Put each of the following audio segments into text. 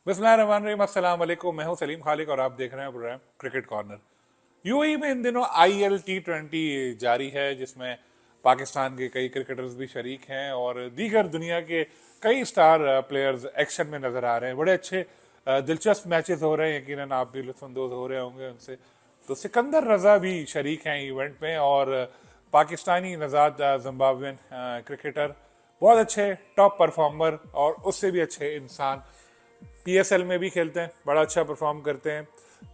बिस्मिल्लाहिर्रहमानिर्रहीम, अस्सलाम वालेकुम। मैं हूं सलीम खालिक और आप देख रहे हैं प्रोग्राम क्रिकेट कॉर्नर। यूएई में इन दिनों IL T20 जारी है, जिसमें पाकिस्तान के कई क्रिकेटर्स भी शरीक हैं और दीगर दुनिया के कई स्टार प्लेयर्स एक्शन में नजर आ रहे हैं। बड़े अच्छे दिलचस्प मैचेस हो रहे हैं, यकीनन आप भी लुत्फानंदोज हो रहे होंगे उनसे। तो सिकंदर रजा भी शरीक हैं इवेंट में, और पाकिस्तानी नजाद जिम्बाब्वेन क्रिकेटर, बहुत अच्छे टॉप परफॉर्मर और उससे भी अच्छे इंसान, PSL में भी खेलते हैं, बड़ा अच्छा परफॉर्म करते हैं।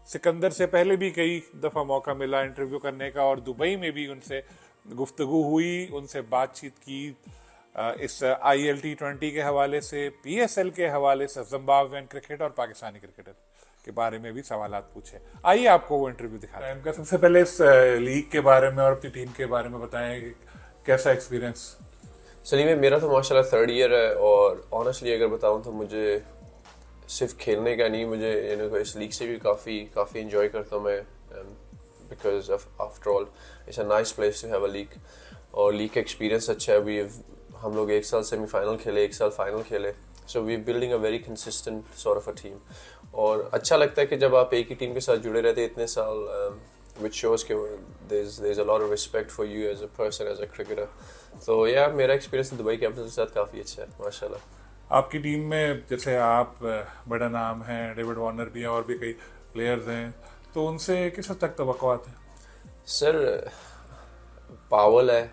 सिकंदर से पहले भी कई दफ़ा मौका मिला इंटरव्यू करने का, और दुबई में भी उनसे गुफ्तगू हुई, उनसे बातचीत की। इस IL T20 के हवाले से, PSL के हवाले से, जिम्बाब्वेन क्रिकेट और पाकिस्तानी क्रिकेटर के बारे में भी सवालात पूछे। आइए आपको वो इंटरव्यू दिखाते हैं। सबसे पहले इस लीग के बारे में और अपनी टीम के बारे में बताएं, कैसा एक्सपीरियंस? सलीम भाई, मेरा तो माशाल्लाह थर्ड ईयर है और ऑनेस्टली अगर बताऊं तो मुझे सिर्फ खेलने का नहीं, मुझे इस लीग से भी काफ़ी इंजॉय करता हूँ मैं, because after all it's a nice place to have a league. और लीग का एक्सपीरियंस अच्छा है। अभी हम लोग एक साल सेमीफाइनल खेले, एक साल फाइनल खेले, so we building a very consistent sort of a team. और अच्छा लगता है कि जब आप एक ही टीम के साथ जुड़े रहते हैं इतने साल, which shows कि there's a lot of respect for you as a person, as a cricketer. तो या मेरा एक्सपीरियंस दुबई कैपिटल्स के साथ काफ़ी अच्छा है माशाल्लाह। आपकी टीम में जैसे आप, बड़ा नाम है, डेविड वार्नर भी हैं और भी कई प्लेयर्स हैं, तो उनसे किस हद तक तवक्कुआत है? सर, पावल है।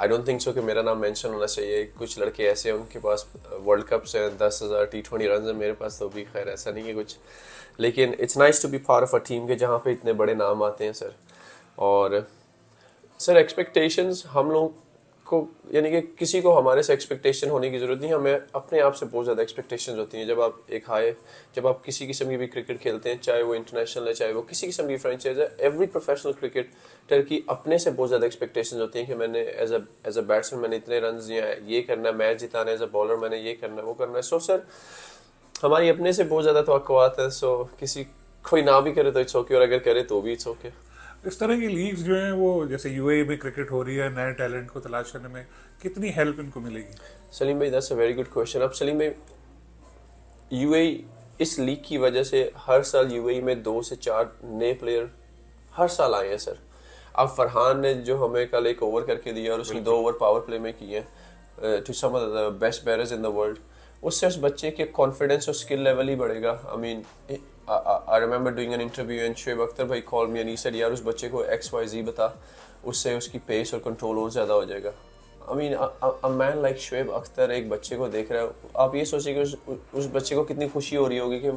आई डोंट थिंक सो कि मेरा नाम मेंशन होना चाहिए। कुछ लड़के ऐसे हैं उनके पास वर्ल्ड कप्स हैं, 10,000 T20 रन हैं, मेरे पास तो भी खैर ऐसा नहीं है कुछ। लेकिन it's nice to be part of a team के जहाँ पे इतने बड़े नाम आते हैं सर। और सर एक्सपेक्टेशंस हम लोग को, यानी कि किसी को हमारे से एक्सपेक्टेशन होने की ज़रूरत नहीं, हमें अपने आप से बहुत ज़्यादा एक्सपेक्टेशंस होती हैं। जब आप किसी किस्म की भी क्रिकेट खेलते हैं, चाहे वो इंटरनेशनल है, चाहे वो किसी किस्म की फ्रेंचाइज है, एवरी प्रोफेशनल क्रिकेटर की अपने से बहुत ज़्यादा एक्सपेक्टेशंस होती हैं कि मैंने एज अ बैट्समैन मैंने इतने रन दिए हैं, ये करना है, मैच जिताना है, एज अ बॉलर मैंने ये करना है, वो करना है। सो सर, हमारी अपने से बहुत ज़्यादा तवक्कुआत है। सो किसी कोई ना भी करे तो इट्स ओके, और अगर करे तो भी इट्स ओके। इस तरह की लीग्स जो हैं, वो जैसे यूएई में क्रिकेट हो रही है, नए टैलेंट को तलाश करने में कितनी हेल्प इनको मिलेगी? सलीम भाई, that's a very good question. अब सलीम भाई, यूएई इस लीग की वजह से हर साल यूएई में 2 से 4 नए प्लेयर हर साल आए हैं सर। अब फरहान ने जो हमें कल एक ओवर करके दिया और उसने 2 ओवर पावर प्ले में किए to some of the best batters in the world, उससे उस बच्चे के कॉन्फिडेंस और स्किल लेवल ही बढ़ेगा। I mean, I remember doing an interview and Shoaib Akhtar भाई call me and he said, यार उस बच्चे को XYZ बता, उससे उसकी पेस और कंट्रोल और ज़्यादा हो जाएगा। I mean, a man like Shoaib Akhtar एक बच्चे को देख रहा है, आप ये सोचिए कि उस बच्चे को कितनी खुशी हो रही होगी कि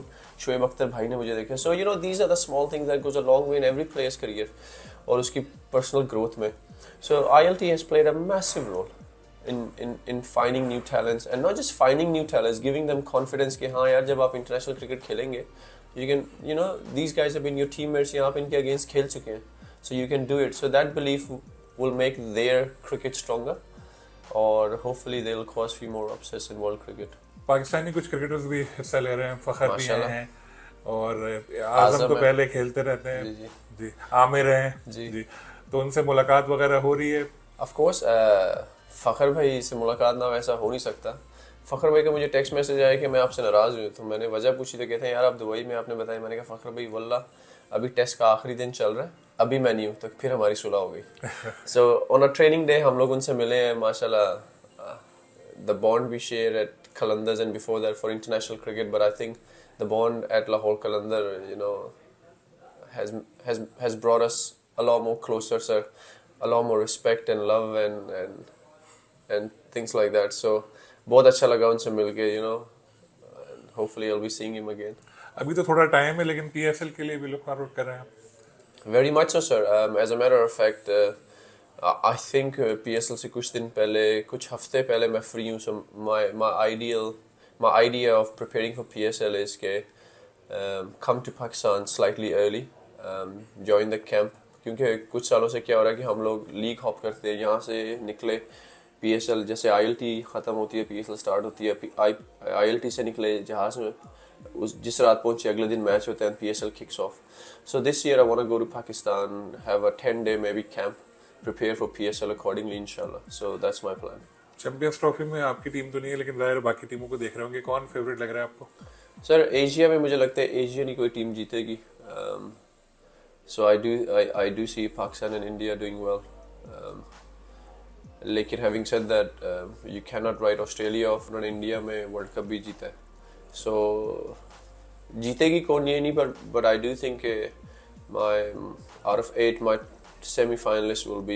शोएब अख्तर भाई ने मुझे देखा। So these are the small things that goes a long way in every players career और उसकी पर्सनल ग्रोथ में। So ILT has played a massive role in finding new talents, and not just finding new talents, giving them confidence कि हाँ यार, जब आप international cricket खेलेंगे, you can, these guys have been your teammates, यहाँ पे इनके अगेंस्ट खेल चुके हैं, so you can do it. So that belief will make their cricket stronger, और hopefully they'll cause few more upsets in world cricket. Pakistani कुछ cricketers भी हिस्सा ले रहे हैं, फखर भी आए माशाल्लाह। हैं, और आजम तो आजम है। पहले खेलते रहते हैं। जी जी जी, आमिर हैं जी। जी। तो उनसे मुलाकात वगैरह हो रही है? ऑफ कोर्स, फ़खर भाई से मुलाकात ना वैसा हो नहीं सकता। फ़खर भाई का मुझे टेक्स्ट मैसेज आया कि मैं आपसे नाराज़ हूँ, तो मैंने वजह पूछी तो कहते हैं यार आप दुबई में, आपने बताया। मैंने कहा फ़खर भाई वल्लाह अभी टेस्ट का आखिरी दिन चल रहा है, अभी मैं नहीं हूँ, तो फिर हमारी सुलह हो गई। So on a training day हम लोग उनसे मिले हैं माशाल्लाह। The bond we share at Qalandars and before that for international cricket, but I think the bond at Lahore Qalandar, has brought us a lot more closer, sir. A lot more respect and love and things like that. So बहुत अच्छा लगा उनसे मिलके, and hopefully I'll be seeing him again. अभी तो थोड़ा time है, लेकिन PSL के लिए भी लुक फॉरवर्ड कर रहे हैं आप? Very much so, sir. As a matter of fact, I think PSL से कुछ दिन पहले, कुछ हफ्ते पहले मैं फ्री हूँ. So my idea of preparing for PSL is के come to Pakistan slightly early, join the camp. क्योंकि कुछ सालों से क्या हो रहा है कि हम लोग लीग हॉप करते हैं, यहाँ से निकले PSL, जैसे ILT ख़त्म होती है, PSL स्टार्ट होती है, ILT से निकले जहाज़ में, जिस रात पहुंचे अगले दिन मैच होता है, PSL kicks off. So this year I want to go to Pakistan, have a 10-day maybe camp, prepare for PSL accordingly, inshallah. So that's my plan. Champions trophy में आपकी टीम तो नहीं है, लेकिन जाहिर बाकी टीमों को देख रहे होंगे, कौन फेवरेट लग रहा है आपको? सर एशिया में मुझे लगता है एशियन ही कोई टीम जीतेगी. So I do see Pakistan and India doing well. लेकिन having said that you can not write Australia off. उन्होंने इंडिया में वर्ल्ड कप भी जीता है. सो जीतेगी कौन ये नहीं, but I do think my out of 8 my semi-finalists will be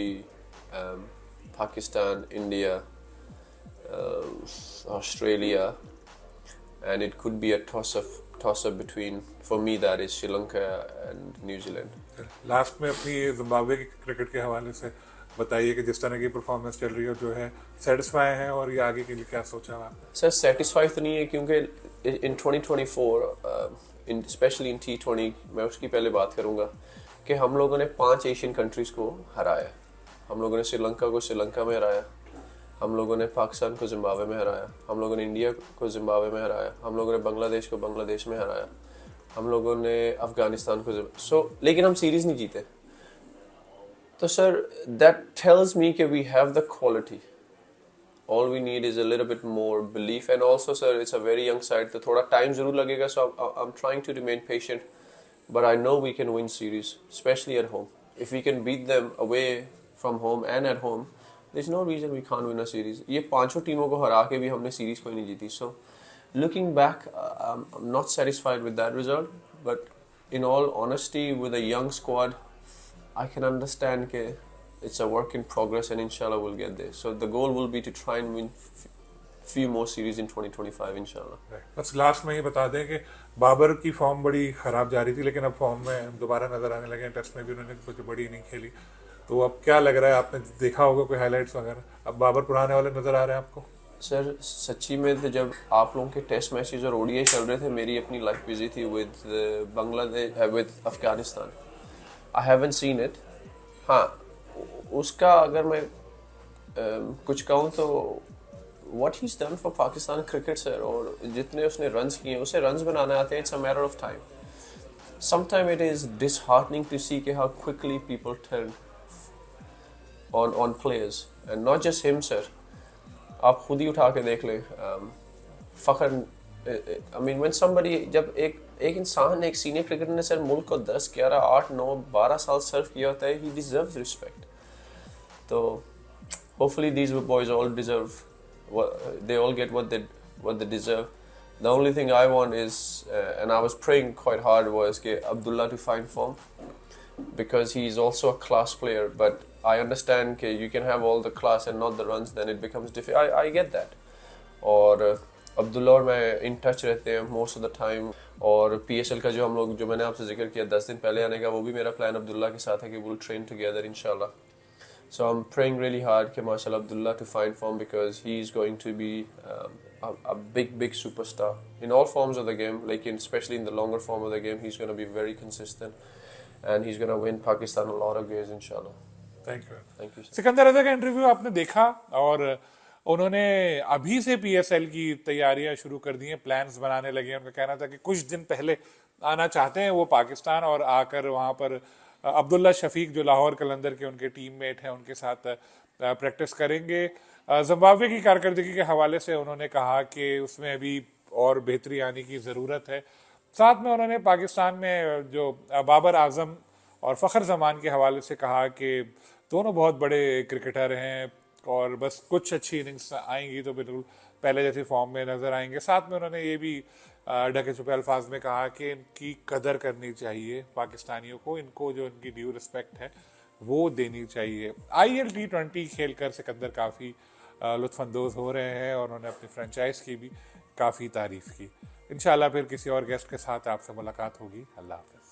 Pakistan, India, Australia, and it could be a toss-up between, for me that is Sri Lanka and New Zealand. Last में अपनी Zimbabwe की cricket के हवाले से बताइए कि जिस तरह की परफॉर्मेंस चल रही है, जो है सेटिस्फाई है, और ये आगे के लिए क्या सोचा है आपने? सर सेटिस्फाई तो नहीं है, क्योंकि इन 2024 स्पेशली इन T20 मैं उसकी पहले बात करूंगा कि हम लोगों ने 5 एशियन कंट्रीज को हराया. हम लोगों ने श्रीलंका को श्रीलंका में हराया, हम लोगों ने पाकिस्तान को जिम्बाब्वे में हराया, हम लोगों ने इंडिया को जिम्बाब्वे में हराया, हम लोगों ने बांग्लादेश को बांग्लादेश में हराया, हम लोगों ने अफगानिस्तान को लेकिन हम सीरीज नहीं जीते. तो सर दैट टेल्स मी कि we have the quality. All we need is a little bit more belief, and also sir it's a very young side, तो थोड़ा टाइम जरूर लगेगा. So I'm trying to remain patient, but I know we can win series, especially at home. If we can beat them away from home and at home, there's no reason we can't win a series. ये पांचों टीमों को हरा के भी हमने series कोई नहीं जीती. So looking back, I'm not satisfied with that result, but in all honesty, with a young squad, I can understand कि it's a work in progress, and inshallah we'll get there. So the goal will be to try and win few more series in 2025 inshallah. बस last में ये बता दें कि बाबर की form बड़ी खराब जा रही थी, लेकिन अब फॉर्म में दोबारा नजर आने लगे हैं. टेस्ट में भी उन्होंने कुछ बड़ी इनिंग खेली, तो अब क्या लग रहा है? आपने देखा होगा कोई हाइलाइट्स वगैरह, अब बाबर पुराने वाले नजर आ रहे हैं आपको? सर सच्ची में तो जब आप लोगों के टेस्ट मैचेस और ओडीआई चल रहे थे, मेरी अपनी लाइफ बिजी थी with Bangladesh, with Afghanistan. I haven't seen it. हाँ, उसका अगर मैं कुछ कहूँ तो what he's done for Pakistan cricket sir, और जितने उसने runs किए, उसे runs बनाने आते हैं. It's a matter of time. Sometimes it is disheartening to see कि how quickly people turn on players, and not just him sir. आप खुद ही उठा के देख लें. फखर, I mean when somebody, जब एक इंसान ने, एक सीनियर क्रिकेटर ने सर मुल्क को 10, 11, 8, 9, 12 साल सर्व किया होता है, he deserves respect. तो hopefully these boys all deserve, they all get what they deserve. The only thing I want is, and I was praying quite hard, was get Abdullah to find form, because he is also a class player. But I understand that you can have all the class and not the runs, then it becomes difficult. I get that. और अब्दुल्ला और मैं in touch रहते हैं most of the time. और PSL का जो मैंने आपसे जिक्र किया 10 दिन पहले आने का, वो भी मेरा प्लान अब्दुल्ला के साथ है कि we'll train together inshallah. So I'm praying really hard कि माशाल्लाह Abdullah to find form, because he is going to be a big superstar in all forms of the game, like especially in the longer form of the game. He's going to be very consistent, and he's going to win Pakistan a lot of games inshallah. Thank you. Thank you. Sikandar Raza का interview आपने देखा, और उन्होंने अभी से PSL की तैयारियां शुरू कर दी हैं, प्लान्स बनाने लगे हैं. उनका कहना था कि कुछ दिन पहले आना चाहते हैं वो पाकिस्तान, और आकर वहां पर अब्दुल्ला शफीक जो लाहौर कलंदर के उनके टीममेट हैं उनके साथ प्रैक्टिस करेंगे. जिम्बाब्वे की कारकर्दगी के हवाले से उन्होंने कहा कि उसमें अभी और बेहतरी आने की ज़रूरत है. साथ में उन्होंने पाकिस्तान में जो बाबर आजम और फ़खर जमान के हवाले से कहा कि दोनों बहुत बड़े क्रिकेटर हैं, और बस कुछ अच्छी इनिंग्स आएंगी तो बिल्कुल पहले जैसे फॉर्म में नज़र आएंगे. साथ में उन्होंने ये भी ढके छुपे अल्फाज में कहा कि इनकी कदर करनी चाहिए पाकिस्तानियों को, इनको जो इनकी ड्यू रिस्पेक्ट है वो देनी चाहिए. IL T20 खेलकर सिकंदर काफ़ी लुत्फानंदोज़ हो रहे हैं, और उन्होंने अपनी फ्रेंचाइज की भी काफ़ी तारीफ़ की. इंशाल्लाह फिर किसी और गेस्ट के साथ आपसे मुलाकात होगी. अल्लाह हाफ़िज़.